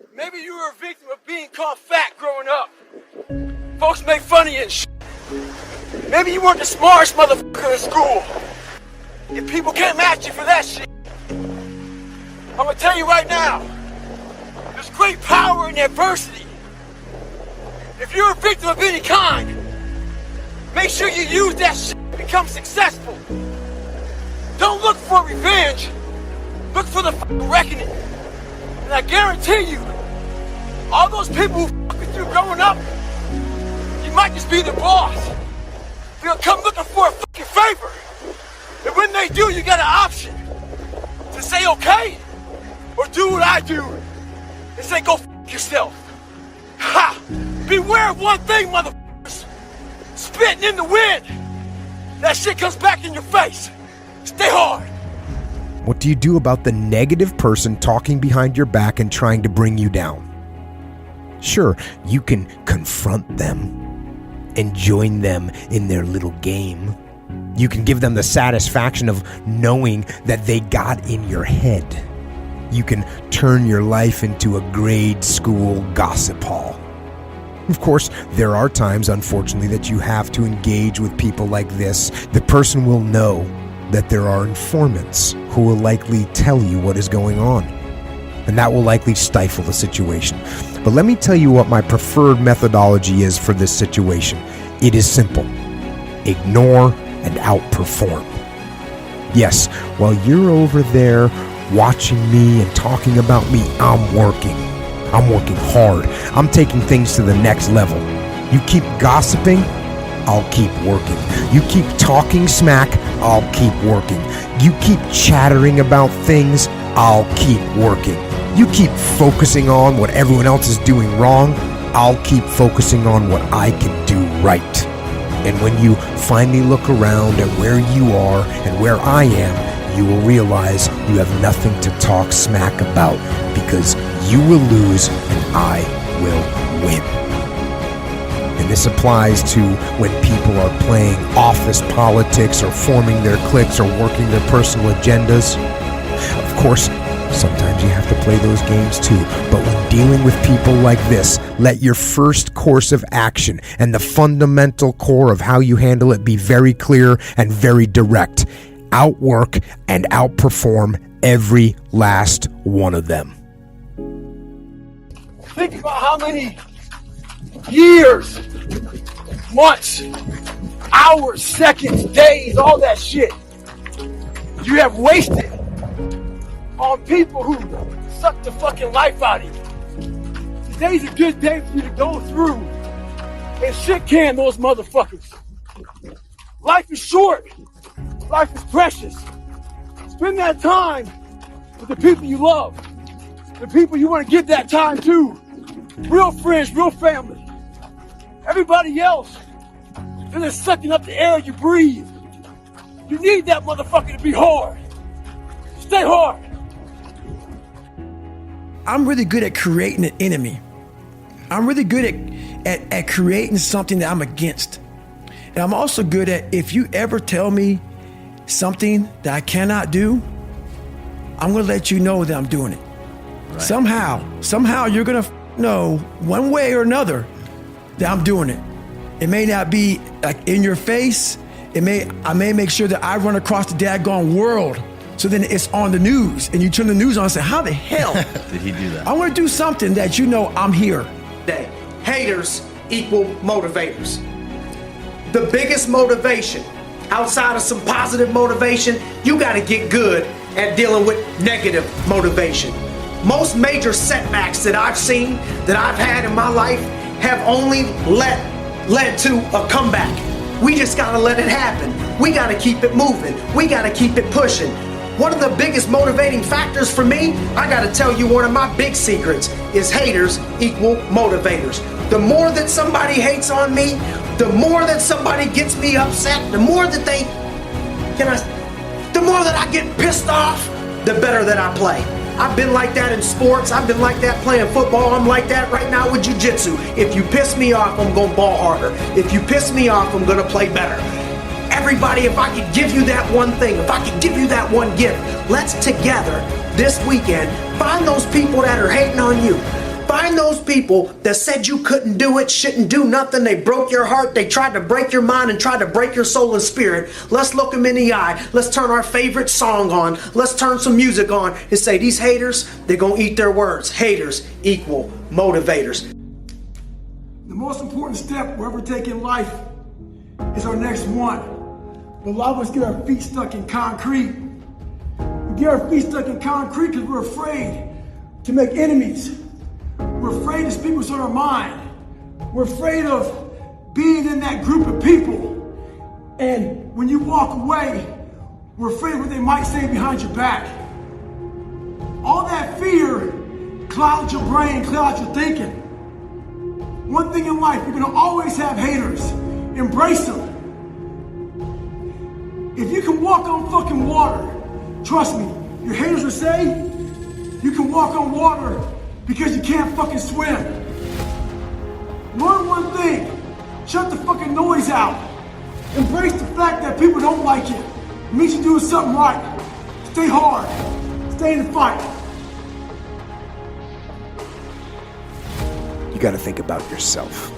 Maybe you were a victim of being called fat growing up. Folks make fun of you and shit. Maybe you weren't the smartest motherfucker in school. And people can't match you for that shit. I'm gonna tell you right now, there's great power in adversity. If you're a victim of any kind, make sure you use that shit to become successful. Don't look for revenge. Look for the reckoning. And I guarantee you, all those people who with you growing up, you might just be the boss. They'll come looking for a fucking favor. And when they do, you got an option to say okay, or do what I do and say go fuck yourself. Ha! Beware of one thing, motherfuckers. Spitting in the wind. That shit comes back in your face. Stay hard. What do you do about the negative person talking behind your back and trying to bring you down? Sure, you can confront them and join them in their little game. You can give them the satisfaction of knowing that they got in your head. You can turn your life into a grade school gossip hall. Of course, there are times, unfortunately, that you have to engage with people like this. The person will know that there are informants who will likely tell you what is going on, and that will likely stifle the situation. But let me tell you what my preferred methodology is for this situation. It is simple. Ignore and outperform. Yes, while you're over there watching me and talking about me, I'm working. I'm working hard. I'm taking things to the next level. You keep gossiping, I'll keep working. You keep talking smack, I'll keep working. You keep chattering about things, I'll keep working. You keep focusing on what everyone else is doing wrong, I'll keep focusing on what I can do right. And when you finally look around at where you are and where I am, you will realize you have nothing to talk smack about, because you will lose and I will win. And this applies to when people are playing office politics or forming their cliques or working their personal agendas. Of course, sometimes you have to play those games too, but when dealing with people like this, let your first course of action and the fundamental core of how you handle it be very clear and very direct. Outwork and outperform every last one of them. Think about how many years, months, hours, seconds, days, all that shit you have wasted on people who suck the fucking life out of you. Today's a good day for you to go through and shit can those motherfuckers. Life is short. Life is precious. Spend that time with the people you love, the people you want to give that time to. Real friends, real family. Everybody else, they're just sucking up the air you breathe. You need that motherfucker to be hard. Stay hard. I'm really good at creating an enemy. I'm really good at creating something that I'm against. And I'm also good at, if you ever tell me something that I cannot do, I'm gonna let you know that I'm doing it. Right. Somehow you're gonna know one way or another that I'm doing it. It may not be like in your face. I may make sure that I run across the daggone world, so then it's on the news and you turn the news on and say, how the hell did he do that? I want to do something that you know I'm here. Haters equal motivators. The biggest motivation, outside of some positive motivation, you got to get good at dealing with negative motivation. Most major setbacks that I've seen, that I've had in my life, have only led to a comeback. We just got to let it happen. We got to keep it moving. We got to keep it pushing. One of the biggest motivating factors for me, I got to tell you, one of my big secrets is haters equal motivators. The more that somebody hates on me, the more that somebody gets me upset, the more that I get pissed off, the better that I play. I've been like that in sports. I've been like that playing football. I'm like that right now with jiu-jitsu. If you piss me off, I'm going to ball harder. If you piss me off, I'm going to play better. Everybody, if I could give you that one thing, if I could give you that one gift, let's together this weekend find those people that are hating on you. Find those people that said you couldn't do it, shouldn't do nothing. They broke your heart. They tried to break your mind and tried to break your soul and spirit. Let's look them in the eye. Let's turn our favorite song on. Let's turn some music on and say, these haters, they're going to eat their words. Haters equal motivators. The most important step we'll ever take in life is our next one. But a lot of us get our feet stuck in concrete. We get our feet stuck in concrete because we're afraid to make enemies. We're afraid to speak what's on our mind. We're afraid of being in that group of people. And when you walk away, we're afraid of what they might say behind your back. All that fear clouds your brain, clouds your thinking. One thing in life, you're gonna always have haters. Embrace them. If you can walk on fucking water, trust me, your haters will say you can walk on water because you can't fucking swim. Learn one thing, shut the fucking noise out. Embrace the fact that people don't like you. It means you're doing something right. Stay hard, stay in the fight. You got to think about yourself.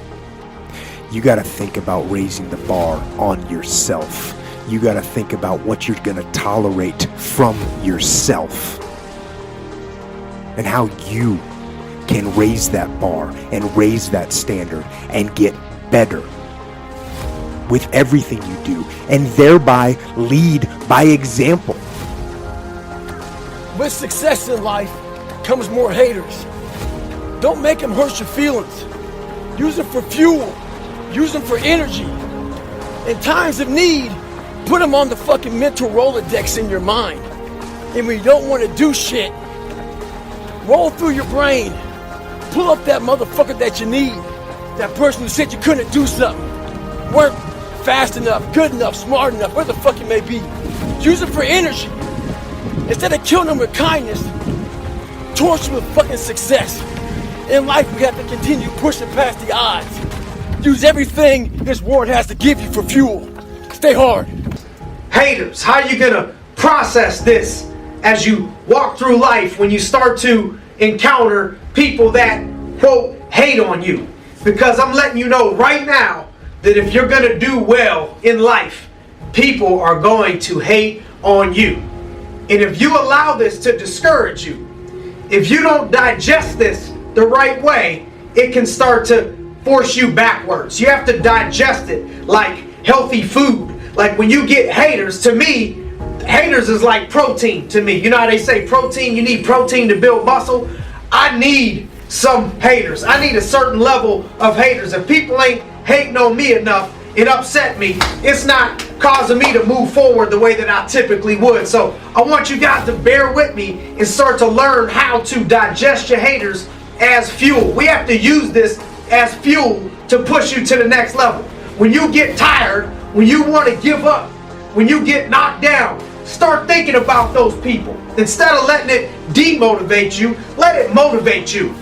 You got to think about raising the bar on yourself. You got to think about what you're going to tolerate from yourself and how you can raise that bar and raise that standard and get better with everything you do and thereby lead by example. With success in life comes more haters. Don't make them hurt your feelings. Use them for fuel. Use them for energy. In times of need, put them on the fucking mental Rolodex in your mind. And when you don't want to do shit, roll through your brain. Pull up that motherfucker that you need. That person who said you couldn't do something. Weren't fast enough, good enough, smart enough, where the fuck you may be. Use it for energy. Instead of killing them with kindness, torch them with fucking success. In life, we have to continue pushing past the odds. Use everything this world has to give you for fuel. Stay hard. Haters, how are you gonna process this as you walk through life when you start to encounter people that, quote, hate on you? Because I'm letting you know right now that if you're gonna do well in life, people are going to hate on you. And if you allow this to discourage you, if you don't digest this the right way, it can start to force you backwards. You have to digest it like healthy food. Like when you get haters, to me, haters is like protein to me. You know how they say protein, you need protein to build muscle? I need some haters. I need a certain level of haters. If people ain't hating on me enough, it upset me. It's not causing me to move forward the way that I typically would. So I want you guys to bear with me and start to learn how to digest your haters as fuel. We have to use this as fuel to push you to the next level. When you get tired, when you want to give up, when you get knocked down, start thinking about those people. Instead of letting it demotivate you, let it motivate you.